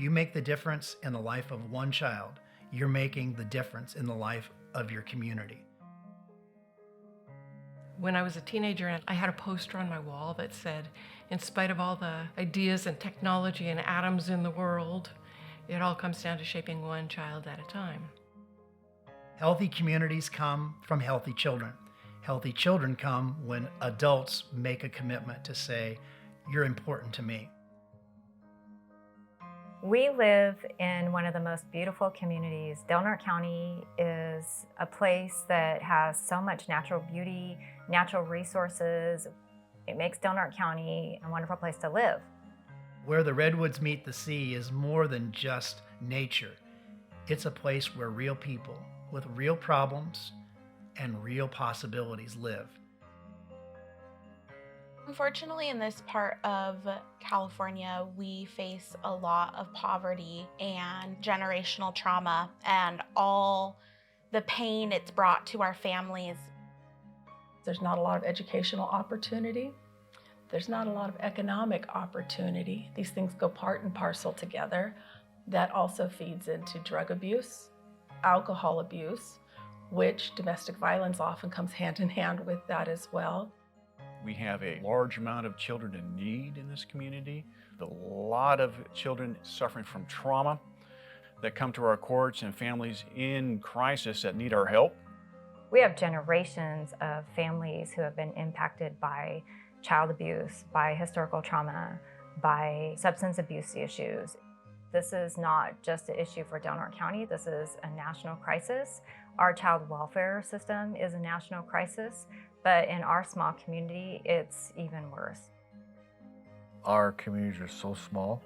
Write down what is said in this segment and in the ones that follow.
If you make the difference in the life of one child, you're making the difference in the life of your community. When I was a teenager, I had a poster on my wall that said, in spite of all the ideas and technology and atoms in the world, it all comes down to shaping one child at a time. Healthy communities come from healthy children. Healthy children come when adults make a commitment to say, you're important to me. We live in one of the most beautiful communities. Del Norte County is a place that has so much natural beauty, natural resources. It makes Del Norte County a wonderful place to live. Where the redwoods meet the sea is more than just nature. It's a place where real people with real problems and real possibilities live. Unfortunately, in this part of California, we face a lot of poverty and generational trauma and all the pain it's brought to our families. There's not a lot of educational opportunity. There's not a lot of economic opportunity. These things go part and parcel together. That also feeds into drug abuse, alcohol abuse, which domestic violence often comes hand in hand with that as well. We have a large amount of children in need in this community. A lot of children suffering from trauma that come to our courts and families in crisis that need our help. We have generations of families who have been impacted by child abuse, by historical trauma, by substance abuse issues. This is not just an issue for Del Norte County, this is a national crisis. Our child welfare system is a national crisis, but in our small community, it's even worse. Our communities are so small,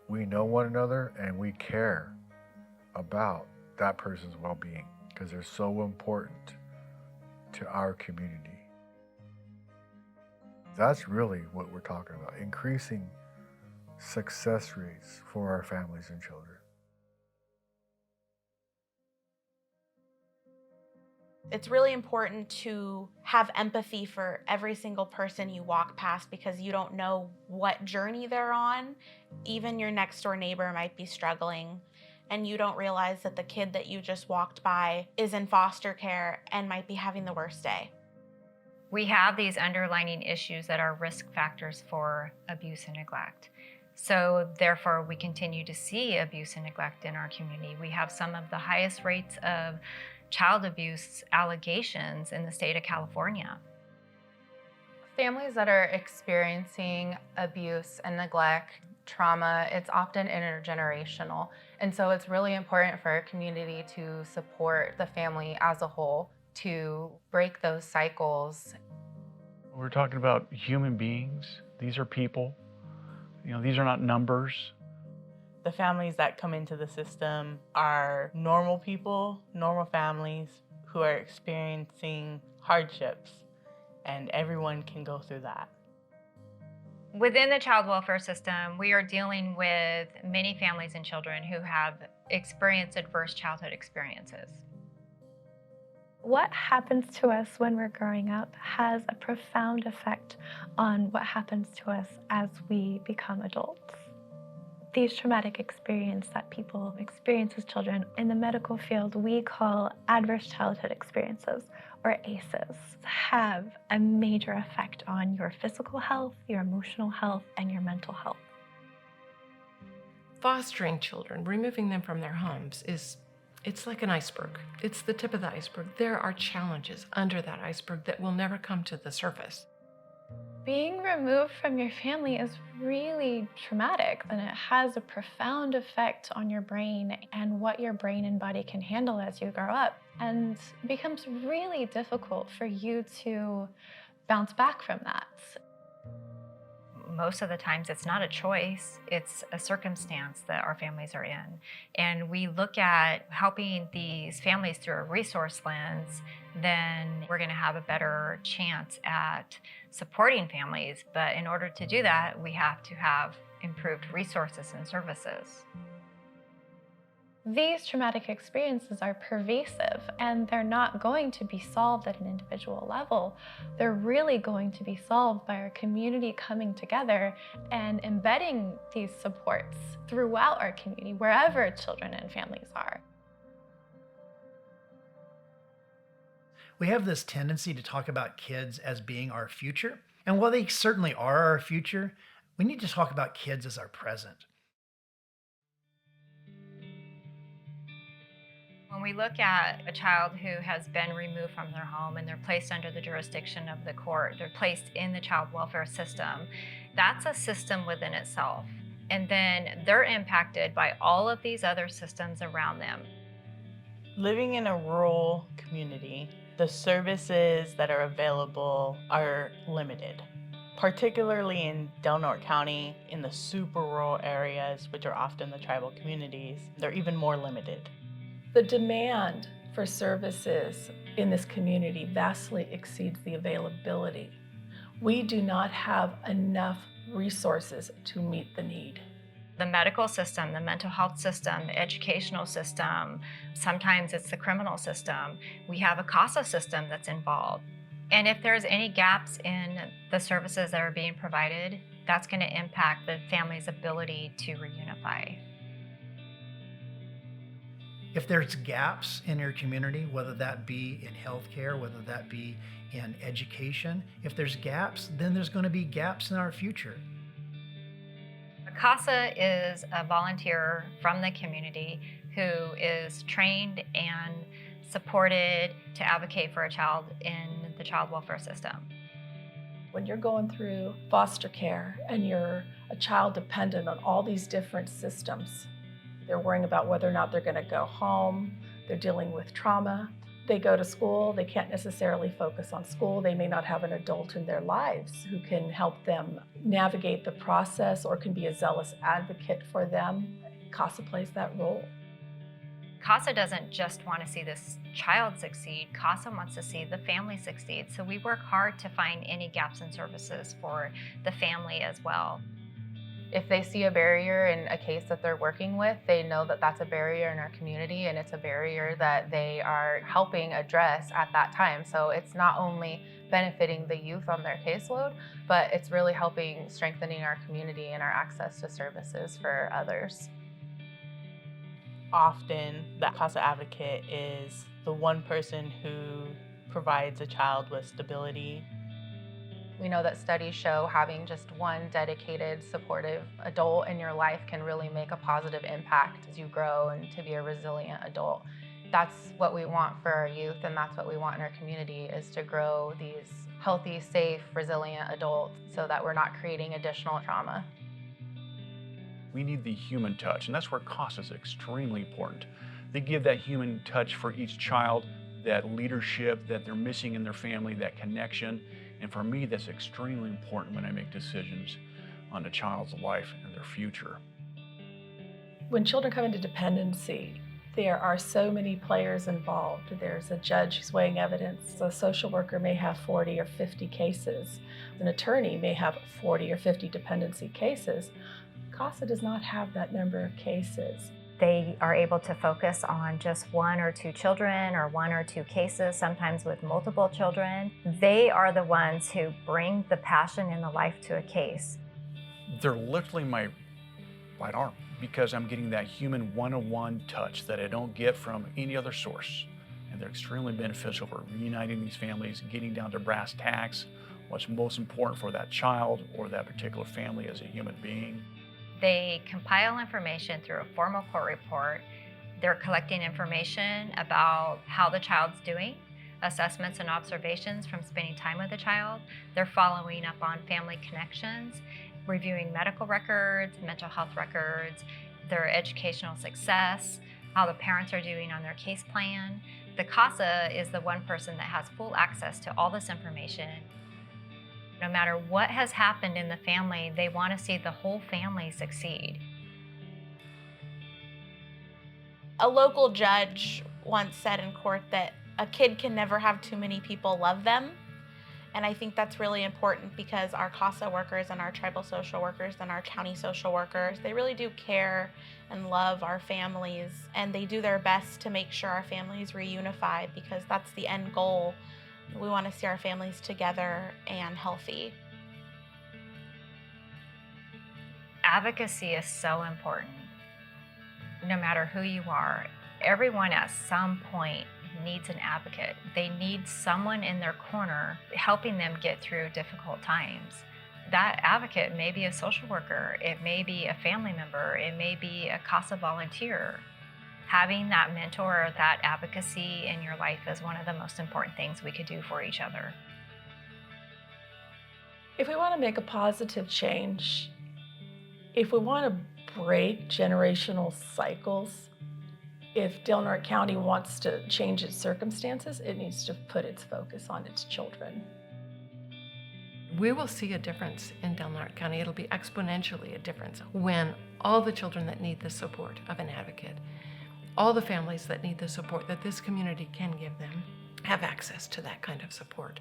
we know one another and we care about that person's well-being because they're so important to our community. That's really what we're talking about, increasing success rates for our families and children. It's really important to have empathy for every single person you walk past because you don't know what journey they're on. Even your next door neighbor might be struggling and you don't realize that the kid that you just walked by is in foster care and might be having the worst day. We have these underlying issues that are risk factors for abuse and neglect. So therefore, we continue to see abuse and neglect in our community. We have some of the highest rates of child abuse allegations in the state of California. Families that are experiencing abuse and neglect, trauma, it's often intergenerational. And so it's really important for our community to support the family as a whole to break those cycles. We're talking about human beings. These are people. These are not numbers. The families that come into the system are normal people, normal families who are experiencing hardships, and everyone can go through that. Within the child welfare system, we are dealing with many families and children who have experienced adverse childhood experiences. What happens to us when we're growing up has a profound effect on what happens to us as we become adults. These traumatic experiences that people experience as children, in the medical field, we call adverse childhood experiences, or ACEs, have a major effect on your physical health, your emotional health, and your mental health. Fostering children, removing them from their homes it's like an iceberg. It's the tip of the iceberg. There are challenges under that iceberg that will never come to the surface. Being removed from your family is really traumatic, and it has a profound effect on your brain and what your brain and body can handle as you grow up. And it becomes really difficult for you to bounce back from that. Most of the times it's not a choice, it's a circumstance that our families are in. And we look at helping these families through a resource lens, then we're going to have a better chance at supporting families. But in order to do that, we have to have improved resources and services. These traumatic experiences are pervasive, and they're not going to be solved at an individual level. They're really going to be solved by our community coming together and embedding these supports throughout our community, wherever children and families are. We have this tendency to talk about kids as being our future. And while they certainly are our future, we need to talk about kids as our present. When we look at a child who has been removed from their home and they're placed under the jurisdiction of the court, they're placed in the child welfare system, that's a system within itself. And then they're impacted by all of these other systems around them. Living in a rural community, the services that are available are limited, particularly in Del Norte County, in the super rural areas, which are often the tribal communities, they're even more limited. The demand for services in this community vastly exceeds the availability. We do not have enough resources to meet the need. The medical system, the mental health system, the educational system, sometimes it's the criminal system. We have a CASA system that's involved. And if there's any gaps in the services that are being provided, that's going to impact the family's ability to reunify. If there's gaps in your community, whether that be in healthcare, whether that be in education, if there's gaps, then there's going to be gaps in our future. CASA is a volunteer from the community who is trained and supported to advocate for a child in the child welfare system. When you're going through foster care and you're a child dependent on all these different systems, they're worrying about whether or not they're going to go home, they're dealing with trauma, they go to school, they can't necessarily focus on school, they may not have an adult in their lives who can help them navigate the process or can be a zealous advocate for them. CASA plays that role. CASA doesn't just want to see this child succeed, CASA wants to see the family succeed. So we work hard to find any gaps in services for the family as well. If they see a barrier in a case that they're working with, they know that that's a barrier in our community and it's a barrier that they are helping address at that time. So it's not only benefiting the youth on their caseload, but it's really helping strengthening our community and our access to services for others. Often, the CASA advocate is the one person who provides a child with stability. We know that studies show having just one dedicated, supportive adult in your life can really make a positive impact as you grow and to be a resilient adult. That's what we want for our youth, and that's what we want in our community, is to grow these healthy, safe, resilient adults so that we're not creating additional trauma. We need the human touch, and that's where CASA is extremely important. They give that human touch for each child, that leadership that they're missing in their family, that connection. And for me, that's extremely important when I make decisions on a child's life and their future. When children come into dependency, there are so many players involved. There's a judge who's weighing evidence. A social worker may have 40 or 50 cases. An attorney may have 40 or 50 dependency cases. CASA does not have that number of cases. They are able to focus on just one or two children or one or two cases, sometimes with multiple children. They are the ones who bring the passion and the life to a case. They're literally my right arm because I'm getting that human one-on-one touch that I don't get from any other source. And they're extremely beneficial for reuniting these families, getting down to brass tacks, what's most important for that child or that particular family as a human being. They compile information through a formal court report. They're collecting information about how the child's doing, assessments and observations from spending time with the child. They're following up on family connections, reviewing medical records, mental health records, their educational success, how the parents are doing on their case plan. The CASA is the one person that has full access to all this information. No matter what has happened in the family, they want to see the whole family succeed. A local judge once said in court that a kid can never have too many people love them. And I think that's really important because our CASA workers and our tribal social workers and our county social workers, they really do care and love our families, and they do their best to make sure our families reunify, because that's the end goal. We want to see our families together and healthy. Advocacy is so important. No matter who you are, everyone at some point needs an advocate. They need someone in their corner helping them get through difficult times. That advocate may be a social worker, it may be a family member, it may be a CASA volunteer. Having that mentor or that advocacy in your life is one of the most important things we could do for each other. If we want to make a positive change, if we want to break generational cycles, if Del Norte County wants to change its circumstances, it needs to put its focus on its children. We will see a difference in Del Norte County. It'll be exponentially a difference when all the children that need the support of an advocate, all the families that need the support that this community can give them, have access to that kind of support.